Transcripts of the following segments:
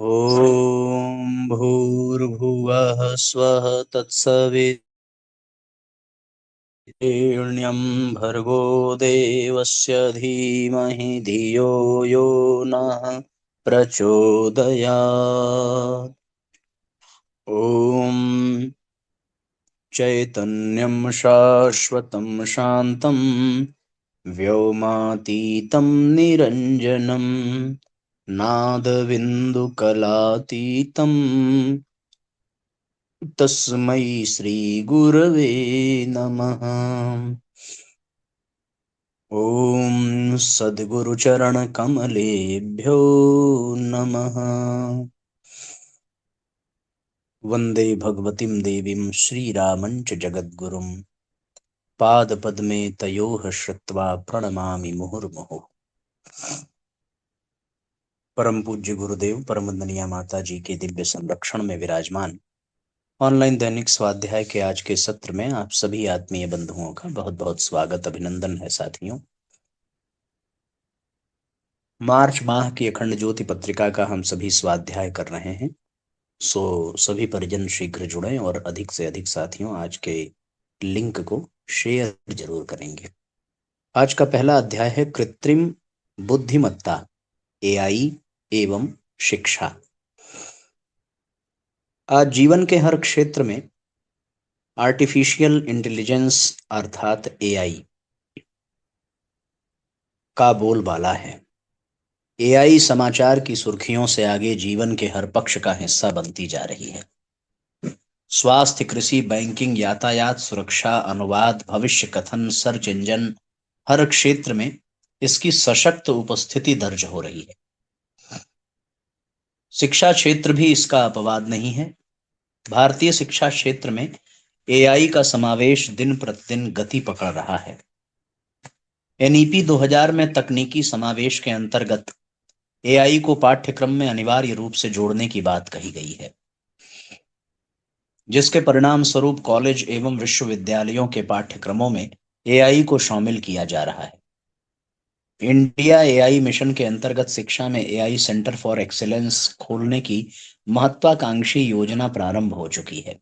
ॐ भूर्भुवः स्वः तत्सवितुर्वरेण्यं भर्गो देवस्य धीमहि धियो यो नः प्रचोदयात्। ॐ चैतन्यं शाश्वतं शान्तं व्योमातीतं निरञ्जनं नादबिन्दुकलातीतं तस्मै श्रीगुरवे नमः। ॐ सद्गुरुचरणकमलेभ्यो नमः। वन्दे भगवतीं देवीं श्रीरामं च जगद्गुरुं पादपद्मे तयोः श्रुत्वा प्रणमामि मुहुर्मुहुः। परम पूज्य गुरुदेव परम वंदनीय माता जी के दिव्य संरक्षण में विराजमान ऑनलाइन दैनिक स्वाध्याय के आज के सत्र में आप सभी आत्मीय बंधुओं का बहुत बहुत स्वागत अभिनंदन है। साथियों, मार्च माह की अखंड ज्योति पत्रिका का हम सभी स्वाध्याय कर रहे हैं। सो सभी परिजन शीघ्र जुड़ें और अधिक से अधिक साथियों आज के लिंक को शेयर जरूर करेंगे। आज का पहला अध्याय है कृत्रिम बुद्धिमत्ता, एआई एवं शिक्षा। आज जीवन के हर क्षेत्र में आर्टिफिशियल इंटेलिजेंस अर्थात एआई का बोलबाला है। एआई समाचार की सुर्खियों से आगे जीवन के हर पक्ष का हिस्सा बनती जा रही है। स्वास्थ्य, कृषि, बैंकिंग, यातायात, सुरक्षा, अनुवाद, भविष्य कथन, सर्च इंजन, हर क्षेत्र में इसकी सशक्त उपस्थिति दर्ज हो रही है। शिक्षा क्षेत्र भी इसका अपवाद नहीं है। भारतीय शिक्षा क्षेत्र में एआई का समावेश दिन प्रतिदिन गति पकड़ रहा है। एनईपी 2000 में तकनीकी समावेश के अंतर्गत एआई को पाठ्यक्रम में अनिवार्य रूप से जोड़ने की बात कही गई है, जिसके परिणाम स्वरूप कॉलेज एवं विश्वविद्यालयों के पाठ्यक्रमों में एआई को शामिल किया जा रहा है। इंडिया एआई मिशन के अंतर्गत शिक्षा में एआई सेंटर फॉर एक्सीलेंस खोलने की महत्वाकांक्षी योजना प्रारंभ हो चुकी है,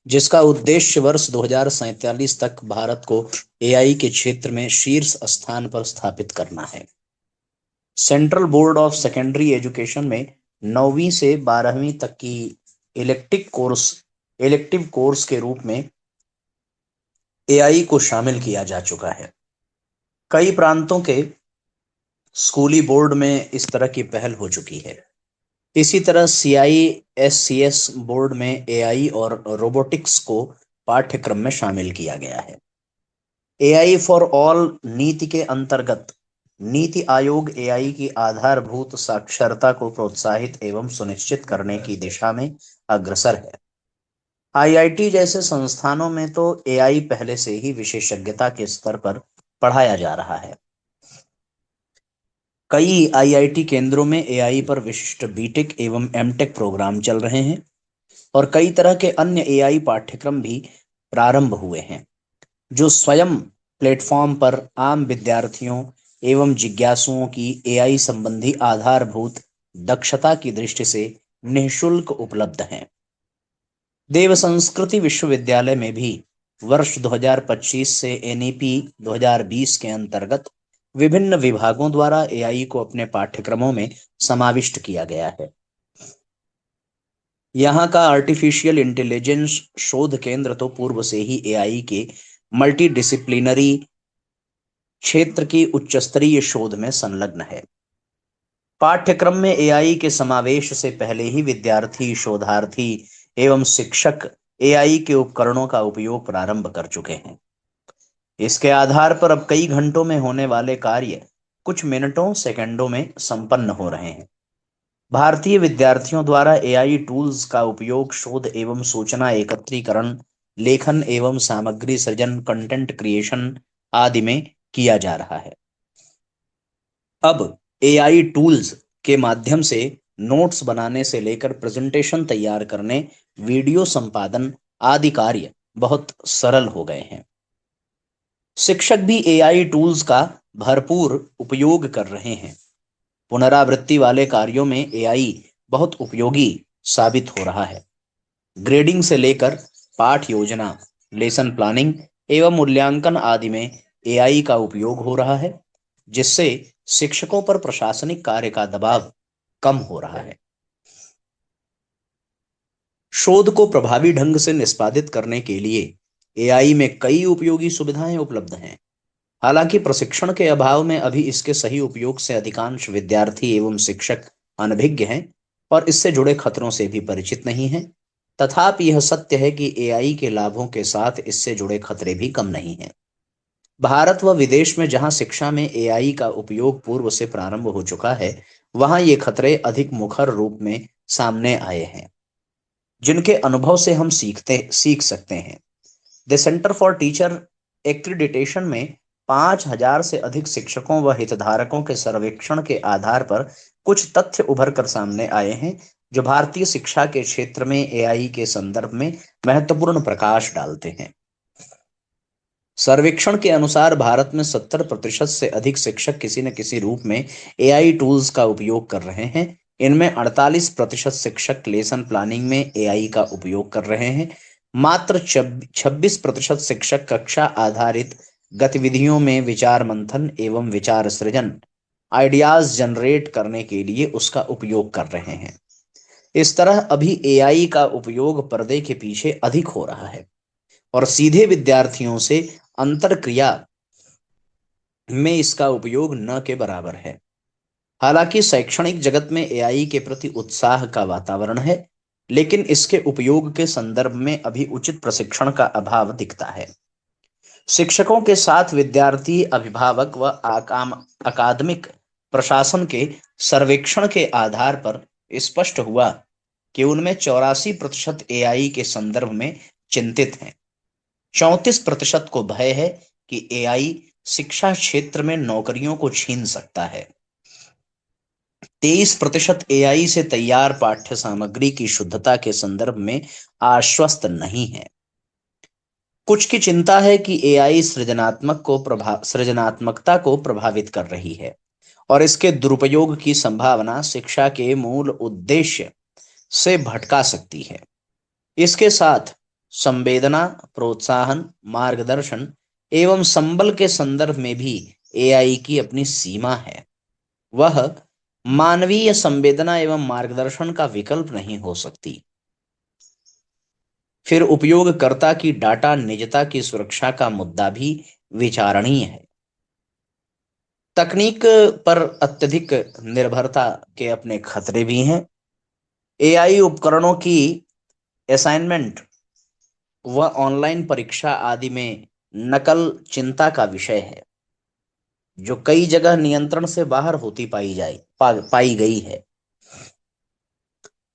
जिसका उद्देश्य वर्ष 2047 तक भारत को एआई के क्षेत्र में शीर्ष स्थान पर स्थापित करना है। Central board of secondary education में 9वीं से 12वीं तक की इलेक्टिव कोर्स के रूप में एआई को शामिल किया जा चुका है। कई प्रांतों के स्कूली बोर्ड में इस तरह की पहल हो चुकी है। इसी तरह CISCS बोर्ड में एआई और रोबोटिक्स को पाठ्यक्रम में शामिल किया गया है। एआई फॉर ऑल नीति के अंतर्गत नीति आयोग एआई की आधारभूत साक्षरता को प्रोत्साहित एवं सुनिश्चित करने की दिशा में अग्रसर है। आईआईटी जैसे संस्थानों में तो एआई पहले से ही विशेषज्ञता के स्तर पर पढ़ाया जा रहा है। कई आईआईटी केंद्रों में एआई पर विशिष्ट बीटेक एवं एमटेक प्रोग्राम चल रहे हैं और कई तरह के अन्य एआई पाठ्यक्रम भी प्रारंभ हुए हैं, जो स्वयं प्लेटफॉर्म पर आम विद्यार्थियों एवं जिज्ञासुओं की एआई संबंधी आधारभूत दक्षता की दृष्टि से निःशुल्क उपलब्ध हैं। देव संस्कृति विश्वविद्यालय में भी वर्ष 2025 से एनईपी 2020 के अंतर्गत विभिन्न विभागों द्वारा एआई को अपने पाठ्यक्रमों में समाविष्ट किया गया है। यहाँ का आर्टिफिशियल इंटेलिजेंस शोध केंद्र तो पूर्व से ही एआई के मल्टीडिसिप्लिनरी क्षेत्र की उच्च स्तरीय शोध में संलग्न है। पाठ्यक्रम में एआई के समावेश से पहले ही विद्यार्थी, शोधार्थी एवं शिक्षक एआई के उपकरणों का उपयोग प्रारंभ कर चुके हैं। इसके आधार पर अब कई घंटों में होने वाले कार्य कुछ मिनटों, सेकंडों में संपन्न हो रहे हैं। भारतीय विद्यार्थियों द्वारा एआई टूल्स का उपयोग शोध एवं सूचना एकत्रीकरण, लेखन एवं सामग्री सृजन, कंटेंट क्रिएशन आदि में किया जा रहा है। अब एआई टूल्स के माध्यम से नोट्स बनाने से लेकर प्रेजेंटेशन तैयार करने, वीडियो संपादन आदि कार्य बहुत सरल हो गए हैं। शिक्षक भी एआई टूल्स का भरपूर उपयोग कर रहे हैं। पुनरावृत्ति वाले कार्यों में एआई बहुत उपयोगी साबित हो रहा है। ग्रेडिंग से लेकर पाठ योजना, लेसन प्लानिंग एवं मूल्यांकन आदि में एआई का उपयोग हो रहा है, जिससे शिक्षकों पर प्रशासनिक कार्य का दबाव कम हो रहा है। शोध को प्रभावी ढंग से निष्पादित करने के लिए एआई में कई उपयोगी सुविधाएं उपलब्ध हैं। हालांकि प्रशिक्षण के अभाव में अभी इसके सही उपयोग से अधिकांश विद्यार्थी एवं शिक्षक अनभिज्ञ हैं और इससे जुड़े खतरों से भी परिचित नहीं हैं। तथापि यह सत्य है कि एआई के लाभों के साथ इससे जुड़े खतरे भी कम नहीं हैं। भारत व विदेश में जहां शिक्षा में एआई का उपयोग पूर्व से प्रारंभ हो चुका है, वहां ये खतरे अधिक मुखर रूप में सामने आए हैं, जिनके अनुभव से हम सीख सकते हैं। The centre for teacher accreditation में 5,000 से अधिक शिक्षकों व हितधारकों के सर्वेक्षण के आधार पर कुछ तथ्य उभर कर सामने आए हैं, जो भारतीय शिक्षा के क्षेत्र में एआई के संदर्भ में महत्वपूर्ण प्रकाश डालते हैं। सर्वेक्षण के अनुसार भारत में 70% से अधिक शिक्षक किसी न किसी रूप में एआई टूल्स का उपयोग कर रहे हैं। इनमें 48% शिक्षक लेसन प्लानिंग में एआई का उपयोग कर रहे हैं। मात्र 26% शिक्षक कक्षा आधारित गतिविधियों में विचार मंथन एवं विचार सृजन, आइडियाज जनरेट करने के लिए उसका उपयोग कर रहे हैं। इस तरह अभी एआई का उपयोग पर्दे के पीछे अधिक हो रहा है और सीधे विद्यार्थियों से अंतरक्रिया में इसका उपयोग न के बराबर है। हालांकि शैक्षणिक जगत में एआई के प्रति उत्साह का वातावरण है, लेकिन इसके उपयोग के संदर्भ में अभी उचित प्रशिक्षण का अभाव दिखता है। शिक्षकों के साथ विद्यार्थी, अभिभावक व अकादमिक प्रशासन के सर्वेक्षण के आधार पर स्पष्ट हुआ कि उनमें 84% एआई के संदर्भ में चिंतित हैं। 34% को भय है कि एआई शिक्षा क्षेत्र में नौकरियों को छीन सकता है। 23% एआई से तैयार पाठ्य सामग्री की शुद्धता के संदर्भ में आश्वस्त नहीं है। कुछ की चिंता है कि एआई सृजनात्मकता को प्रभावित कर रही है और इसके दुरुपयोग की संभावना शिक्षा के मूल उद्देश्य से भटका सकती है। इसके साथ संवेदना, प्रोत्साहन, मार्गदर्शन एवं संबल के संदर्भ में भी एआई की अपनी सीमा है। वह मानवीय संवेदना एवं मार्गदर्शन का विकल्प नहीं हो सकती। फिर उपयोगकर्ता की डाटा निजता की सुरक्षा का मुद्दा भी विचारणीय है। तकनीक पर अत्यधिक निर्भरता के अपने खतरे भी हैं। एआई उपकरणों की असाइनमेंट व ऑनलाइन परीक्षा आदि में नकल चिंता का विषय है, जो कई जगह नियंत्रण से बाहर होती पाई गई है।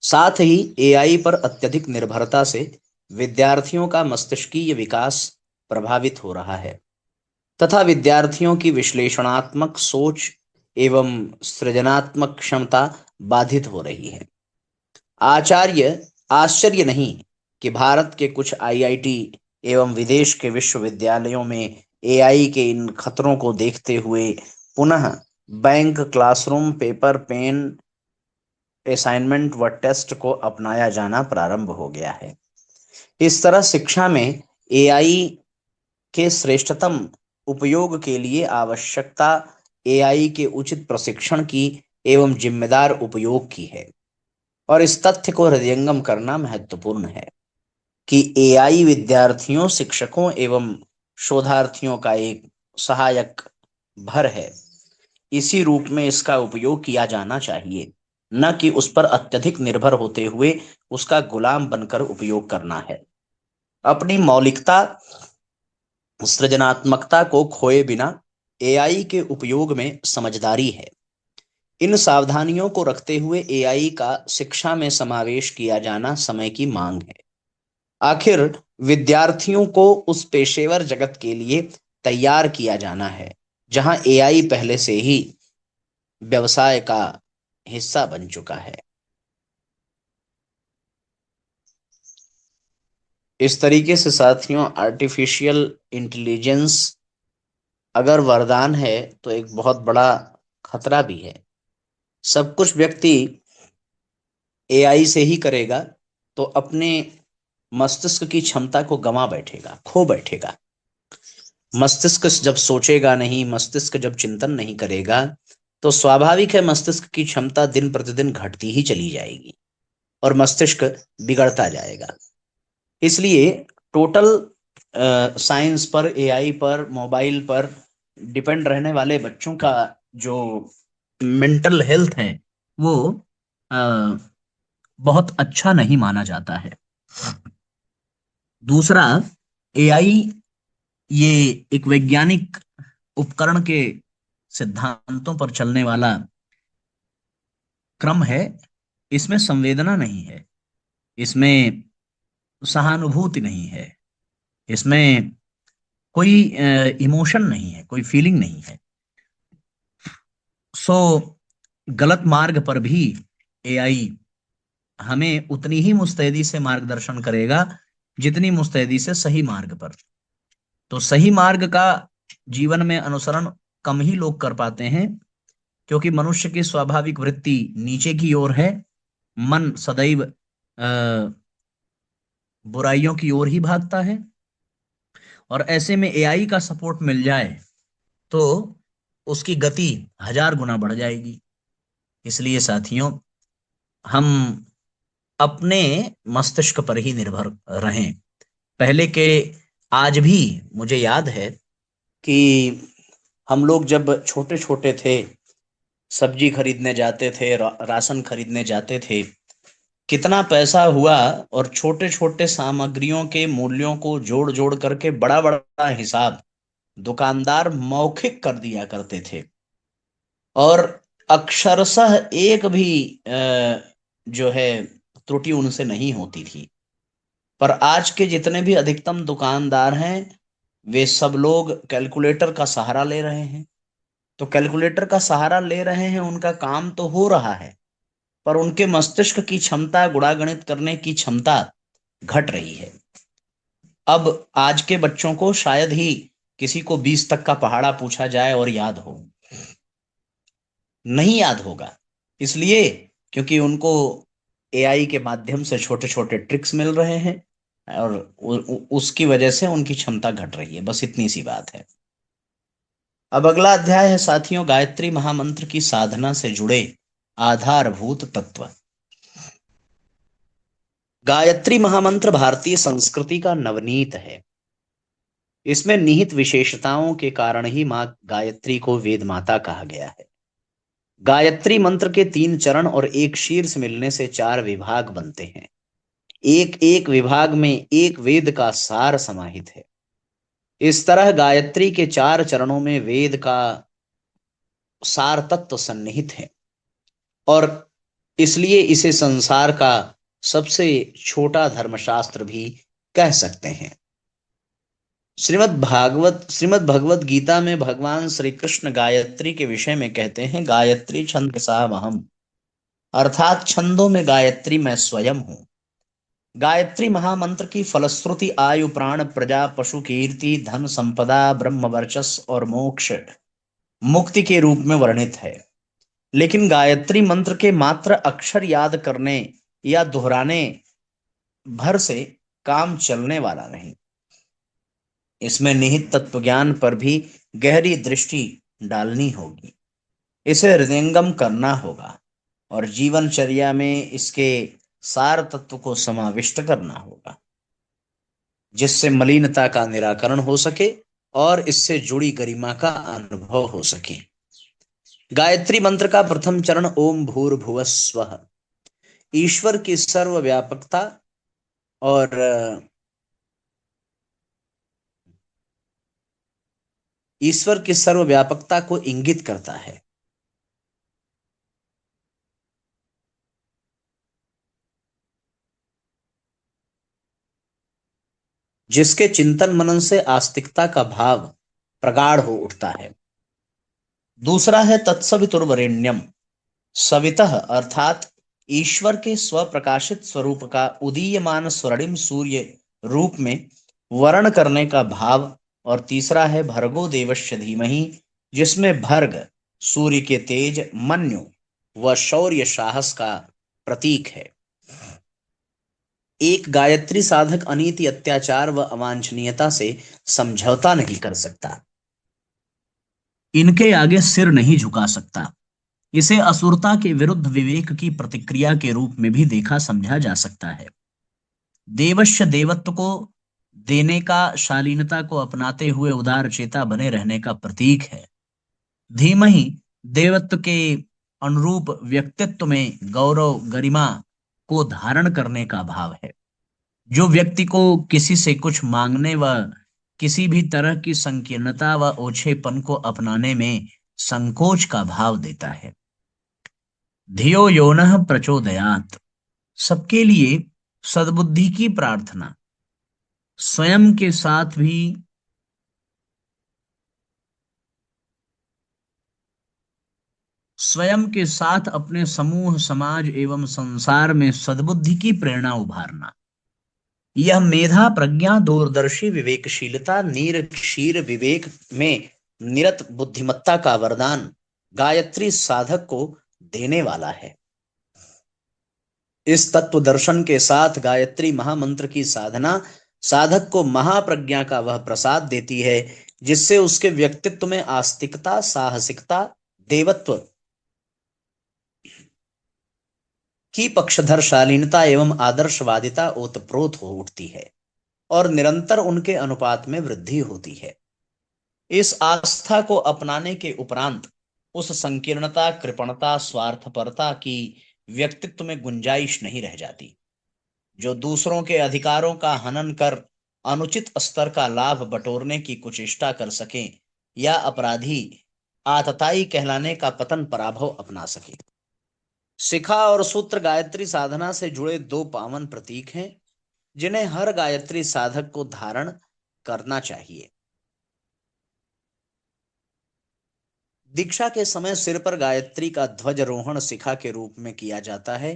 साथ ही एआई पर अत्यधिक निर्भरता से विद्यार्थियों का मस्तिष्कीय विकास प्रभावित हो रहा है तथा विद्यार्थियों की विश्लेषणात्मक सोच एवं सृजनात्मक क्षमता बाधित हो रही है। आश्चर्य नहीं कि भारत के कुछ आईआईटी एवं विदेश के विश्वविद्यालयों में एआई के इन खतरों को देखते हुए पुनः bank, classroom, paper, pen, assignment व टेस्ट को अपनाया जाना प्रारंभ हो गया है। इस तरह शिक्षा में एआई के श्रेष्ठतम उपयोग के लिए आवश्यकता एआई के उचित प्रशिक्षण की एवं जिम्मेदार उपयोग की है और इस तथ्य को हृदयंगम करना महत्वपूर्ण है कि एआई विद्यार्थियों, शिक्षकों एवं शोधार्थियों का एक सहायक भर है। इसी रूप में इसका उपयोग किया जाना चाहिए, न कि उस पर अत्यधिक निर्भर होते हुए उसका गुलाम बनकर उपयोग करना है। अपनी मौलिकता, सृजनात्मकता को खोए बिना एआई के उपयोग में समझदारी है। इन सावधानियों को रखते हुए एआई का शिक्षा में समावेश किया जाना समय की मांग है। आखिर विद्यार्थियों को उस पेशेवर जगत के लिए तैयार किया जाना है जहां एआई पहले से ही व्यवसाय का हिस्सा बन चुका है। इस तरीके से साथियों, आर्टिफिशियल इंटेलिजेंस अगर वरदान है तो एक बहुत बड़ा खतरा भी है। सब कुछ व्यक्ति एआई से ही करेगा तो अपने मस्तिष्क की क्षमता को गंवा बैठेगा, खो बैठेगा। मस्तिष्क जब सोचेगा नहीं, मस्तिष्क जब चिंतन नहीं करेगा, तो स्वाभाविक है मस्तिष्क की क्षमता दिन प्रतिदिन घटती ही चली जाएगी और मस्तिष्क बिगड़ता जाएगा। इसलिए टोटल साइंस पर, एआई पर, मोबाइल पर डिपेंड रहने वाले बच्चों का जो मेंटल हेल्थ है वो बहुत अच्छा नहीं माना जाता है। दूसरा, एआई ये एक वैज्ञानिक उपकरण के सिद्धांतों पर चलने वाला क्रम है। इसमें संवेदना नहीं है, इसमें सहानुभूति नहीं है, इसमें कोई इमोशन नहीं है, कोई फीलिंग नहीं है। सो गलत मार्ग पर भी एआई हमें उतनी ही मुस्तैदी से मार्गदर्शन करेगा जितनी मुस्तैदी से सही मार्ग पर। तो सही मार्ग का जीवन में अनुसरण कम ही लोग कर पाते हैं, क्योंकि मनुष्य की स्वाभाविक वृत्ति नीचे की ओर है। मन सदैव बुराइयों की ओर ही भागता है, और ऐसे में एआई का सपोर्ट मिल जाए तो उसकी गति 1000 गुना बढ़ जाएगी। इसलिए साथियों, हम अपने मस्तिष्क पर ही निर्भर रहें। पहले के, आज भी मुझे याद है कि हम लोग जब छोटे छोटे थे, सब्जी खरीदने जाते थे, राशन खरीदने जाते थे, कितना पैसा हुआ, और छोटे छोटे सामग्रियों के मूल्यों को जोड़ जोड़ करके बड़ा बड़ा हिसाब दुकानदार मौखिक कर दिया करते थे, और अक्षरशः एक भी जो है त्रुटि उनसे नहीं होती थी। पर आज के जितने भी अधिकतम दुकानदार हैं, वे सब लोग कैलकुलेटर का सहारा ले रहे हैं। तो कैलकुलेटर का सहारा ले रहे हैं, उनका काम तो हो रहा है, पर उनके मस्तिष्क की क्षमता, गुणागणित करने की क्षमता घट रही है। अब आज के बच्चों को शायद ही किसी को 20 तक का पहाड़ा पूछा जाए और याद हो, नहीं याद होगा। इसलिए क्योंकि उनको एआई के माध्यम से छोटे छोटे ट्रिक्स मिल रहे हैं, और उसकी वजह से उनकी क्षमता घट रही है। बस इतनी सी बात है। अब अगला अध्याय है साथियों, गायत्री महामंत्र की साधना से जुड़े आधारभूत तत्व। गायत्री महामंत्र भारतीय संस्कृति का नवनीत है। इसमें निहित विशेषताओं के कारण ही मां गायत्री को वेद माता कहा गया है। गायत्री मंत्र के 3 चरण और एक शीर्ष मिलने से 4 विभाग बनते हैं। एक एक विभाग में एक वेद का सार समाहित है। इस तरह गायत्री के 4 चरणों में वेद का सार तत्व सन्निहित है, और इसलिए इसे संसार का सबसे छोटा धर्मशास्त्र भी कह सकते हैं। श्रीमद् भगवत गीता में भगवान श्री कृष्ण गायत्री के विषय में कहते हैं, गायत्री छंद सावहम, अर्थात छंदों में गायत्री मैं स्वयं हूं। गायत्री महामंत्र की फलश्रुति आयु, प्राण, प्रजा, पशु कीर्ति, धन संपदा, ब्रह्म वर्चस्व और मोक्ष, मुक्ति के रूप में वर्णित है। लेकिन गायत्री मंत्र के मात्र अक्षर याद करने या दोहराने भर से काम चलने वाला नहीं। इसमें निहित तत्व ज्ञान पर भी गहरी दृष्टि डालनी होगी। इसे हृदयंगम करना होगा और जीवनचर्या में इसके सार तत्व को समाविष्ट करना होगा, जिससे मलिनता का निराकरण हो सके और इससे जुड़ी गरिमा का अनुभव हो सके। गायत्री मंत्र का प्रथम चरण ओम भूर्भुवः स्वः, ईश्वर की सर्वव्यापकता और ईश्वर की सर्वव्यापकता को इंगित करता है। जिसके चिंतन मनन से आस्तिकता का भाव प्रगाढ़ हो उठता है। दूसरा है तत्सवितुर्वरेण्यम, सवितः अर्थात ईश्वर के स्वप्रकाशित स्वरूप का उदीयमान स्वर्णिम सूर्य रूप में वर्ण करने का भाव। और तीसरा है भर्गो देवस्य धीमहि, जिसमें भर्ग सूर्य के तेज, मन्यु व शौर्य साहस का प्रतीक है। एक गायत्री साधक अनीति, अत्याचार व अवांछनीयता से समझौता नहीं कर सकता, इनके आगे सिर नहीं झुका सकता। इसे असुरता के विरुद्ध विवेक की प्रतिक्रिया के रूप में भी देखा समझा जा सकता है। देवश्य देवत्व को देने का, शालीनता को अपनाते हुए उदार चेता बने रहने का प्रतीक है। धीमहि देवत्व के अनुरूप व्यक्तित्व में गौरव गरिमा को धारण करने का भाव है, जो व्यक्ति को किसी से कुछ मांगने व किसी भी तरह की संकीर्णता व ओछेपन को अपनाने में संकोच का भाव देता है। धियो यो नः प्रचोदयात्, सबके लिए सद्बुद्धि की प्रार्थना, स्वयं के साथ भी स्वयं के साथ अपने समूह, समाज एवं संसार में सद्बुद्धि की प्रेरणा उभारना। यह मेधा, प्रज्ञा, दूरदर्शी, विवेकशीलता, नीर क्षीर विवेक में निरत बुद्धिमत्ता का वरदान गायत्री साधक को देने वाला है। इस तत्व दर्शन के साथ गायत्री महामंत्र की साधना साधक को महाप्रज्ञा का वह प्रसाद देती है, जिससे उसके व्यक्तित्व में आस्तिकता, साहसिकता, देवत्व की पक्षधर शालीनता एवं आदर्शवादिता ओतप्रोत हो उठती है और निरंतर उनके अनुपात में वृद्धि होती है। इस आस्था को अपनाने के उपरांत उस संकीर्णता, कृपणता, स्वार्थपरता की व्यक्तित्व में गुंजाइश नहीं रह जाती, जो दूसरों के अधिकारों का हनन कर अनुचित स्तर का लाभ बटोरने की कुचेष्टा कर सके या अपराधी आतताई कहलाने का पतन पराभव अपना सके। शिखा और सूत्र गायत्री साधना से जुड़े दो पावन प्रतीक हैं, जिन्हें हर गायत्री साधक को धारण करना चाहिए। दीक्षा के समय सिर पर गायत्री का ध्वजारोहण शिखा के रूप में किया जाता है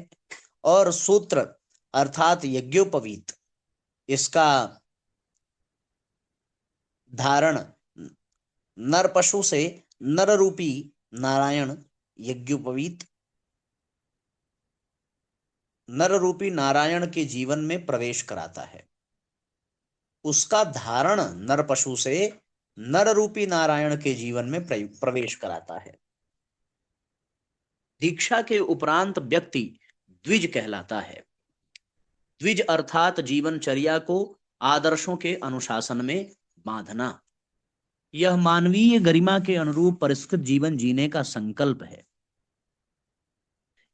और सूत्र अर्थात यज्ञोपवीत, इसका धारण नर पशु से नर रूपी नारायण यज्ञोपवीत नर रूपी नारायण के जीवन में प्रवेश कराता है। उसका धारण नर पशु से नर रूपी नारायण के जीवन में प्रवेश कराता है। दीक्षा के उपरांत व्यक्ति द्विज कहलाता है। द्विज अर्थात जीवनचर्या को आदर्शों के अनुशासन में बांधना। यह मानवीय गरिमा के अनुरूप परिष्कृत जीवन जीने का संकल्प है।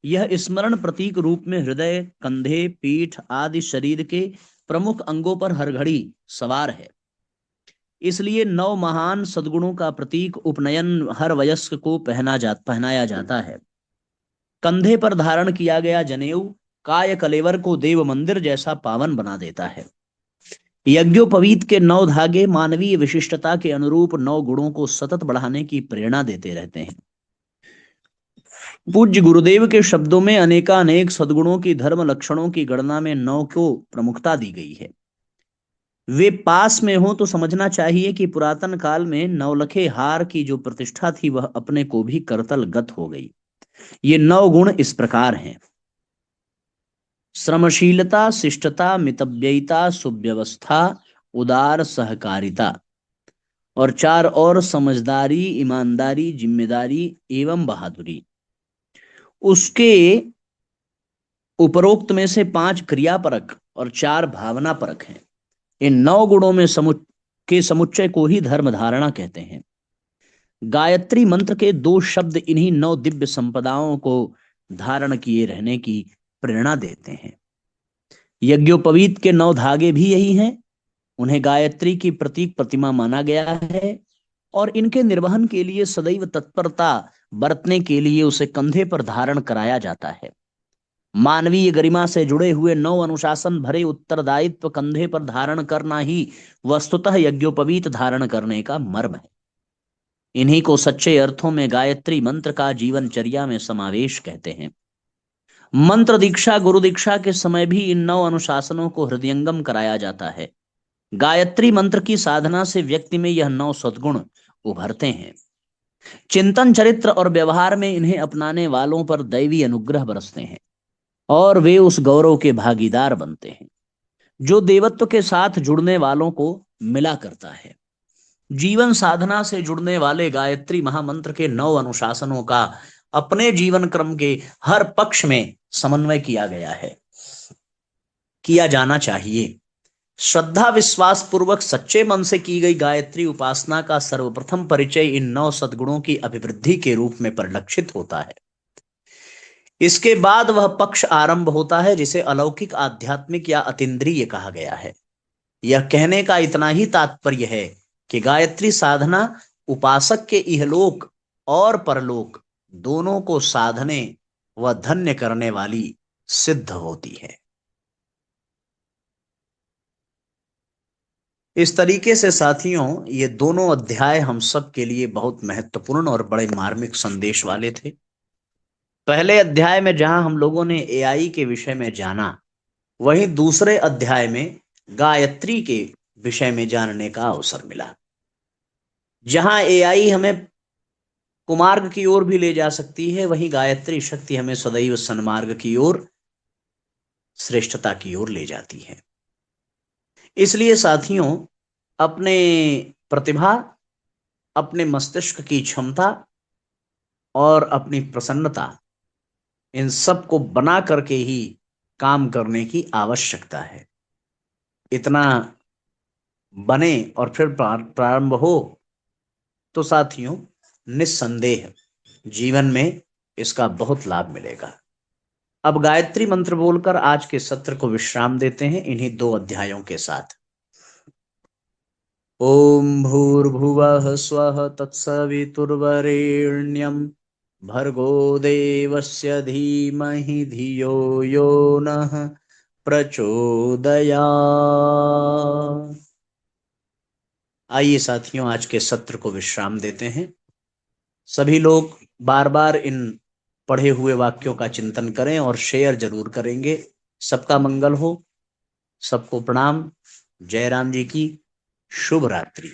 यह स्मरण प्रतीक रूप में हृदय, कंधे, पीठ आदि शरीर के प्रमुख अंगों पर हर घड़ी सवार है। इसलिए 9 महान सद्गुणों का प्रतीक उपनयन हर वयस्क को पहनाया जाता है। कंधे पर धारण किया गया जनेऊ काय कलेवर को देव मंदिर जैसा पावन बना देता है। यज्ञोपवीत के 9 धागे मानवीय विशिष्टता के अनुरूप 9 गुणों को सतत बढ़ाने की प्रेरणा देते रहते हैं। पूज्य गुरुदेव के शब्दों में अनेकानेक सद्गुणों की धर्म लक्षणों की गणना में 9 को प्रमुखता दी गई है। वे पास में हो तो समझना चाहिए कि पुरातन काल में नवलखे हार की जो प्रतिष्ठा थी वह अपने को भी करतल गत हो गई। ये 9 गुण इस प्रकार हैं: श्रमशीलता, शिष्टता, मितव्ययिता, सुव्यवस्था, उदार सहकारिता, और 4 और समझदारी, ईमानदारी, जिम्मेदारी एवं बहादुरी। उसके उपरोक्त में से 5 क्रियापरक और 4 भावना परक हैं। इन 9 गुणों में समुच्चय को ही धर्म धारणा कहते हैं। गायत्री मंत्र के 2 शब्द इन्हीं 9 दिव्य संपदाओं को धारण किए रहने की प्रेरणा देते हैं। यज्ञोपवीत के 9 धागे भी यही हैं। उन्हें गायत्री की प्रतीक प्रतिमा माना गया है और इनके निर्वहन के लिए सदैव तत्परता बरतने के लिए उसे कंधे पर धारण कराया जाता है। मानवीय गरिमा से जुड़े हुए 9 अनुशासन भरे उत्तरदायित्व कंधे पर धारण करना ही वस्तुतः यज्ञोपवीत धारण करने का मर्म है। इन्हीं को सच्चे अर्थों में गायत्री मंत्र का जीवनचर्या में समावेश कहते हैं। मंत्र दीक्षा, गुरु दीक्षा के समय भी इन 9 अनुशासनों को हृदयंगम कराया जाता है। गायत्री मंत्र की साधना से व्यक्ति में यह 9 सद्गुण उभरते हैं। चिंतन, चरित्र और व्यवहार में इन्हें अपनाने वालों पर दैवी अनुग्रह बरसते हैं और वे उस गौरव के भागीदार बनते हैं। जो देवत्व के साथ जुड़ने वालों को मिला करता है। जीवन साधना से जुड़ने वाले गायत्री महामंत्र के 9 अनुशासनों का अपने जीवन क्रम के हर पक्ष में समन्वय किया गया है, किया जाना चाहिए। श्रद्धा विश्वास पूर्वक सच्चे मन से की गई गायत्री उपासना का सर्वप्रथम परिचय इन 9 सद्गुणों की अभिवृद्धि के रूप में परिलक्षित होता है। इसके बाद वह पक्ष आरंभ होता है जिसे अलौकिक, आध्यात्मिक या अतीन्द्रिय कहा गया है। यह कहने का इतना ही तात्पर्य है कि गायत्री साधना उपासक के इहलोक और परलोक दोनों को साधने व धन्य करने वाली सिद्ध होती है। इस तरीके से साथियों, ये दोनों अध्याय हम सब के लिए बहुत महत्वपूर्ण और बड़े मार्मिक संदेश वाले थे। पहले अध्याय में जहां हम लोगों ने एआई के विषय में जाना, वहीं दूसरे अध्याय में गायत्री के विषय में जानने का अवसर मिला। जहां एआई हमें कुमार्ग की ओर भी ले जा सकती है, वहीं गायत्री शक्ति हमें सदैव सन्मार्ग की ओर, श्रेष्ठता की ओर ले जाती है। इसलिए साथियों, अपने प्रतिभा, अपने मस्तिष्क की क्षमता और अपनी प्रसन्नता, इन सब को बना करके ही काम करने की आवश्यकता है। इतना बने और फिर प्रारंभ हो तो साथियों, निस्संदेह जीवन में इसका बहुत लाभ मिलेगा। अब गायत्री मंत्र बोलकर आज के सत्र को विश्राम देते हैं इन्हीं 2 अध्यायों के साथ। ओम भूर्भुवः स्वः तत्सवितुर्वरेण्यं भर्गो देवस्य धीमहि धियो यो नः प्रचोदयात्। आइए साथियों, आज के सत्र को विश्राम देते हैं। सभी लोग बार बार इन पढ़े हुए वाक्यों का चिंतन करें और शेयर जरूर करेंगे। सबका मंगल हो। सबको प्रणाम। जय राम जी की शुभ रात्रि।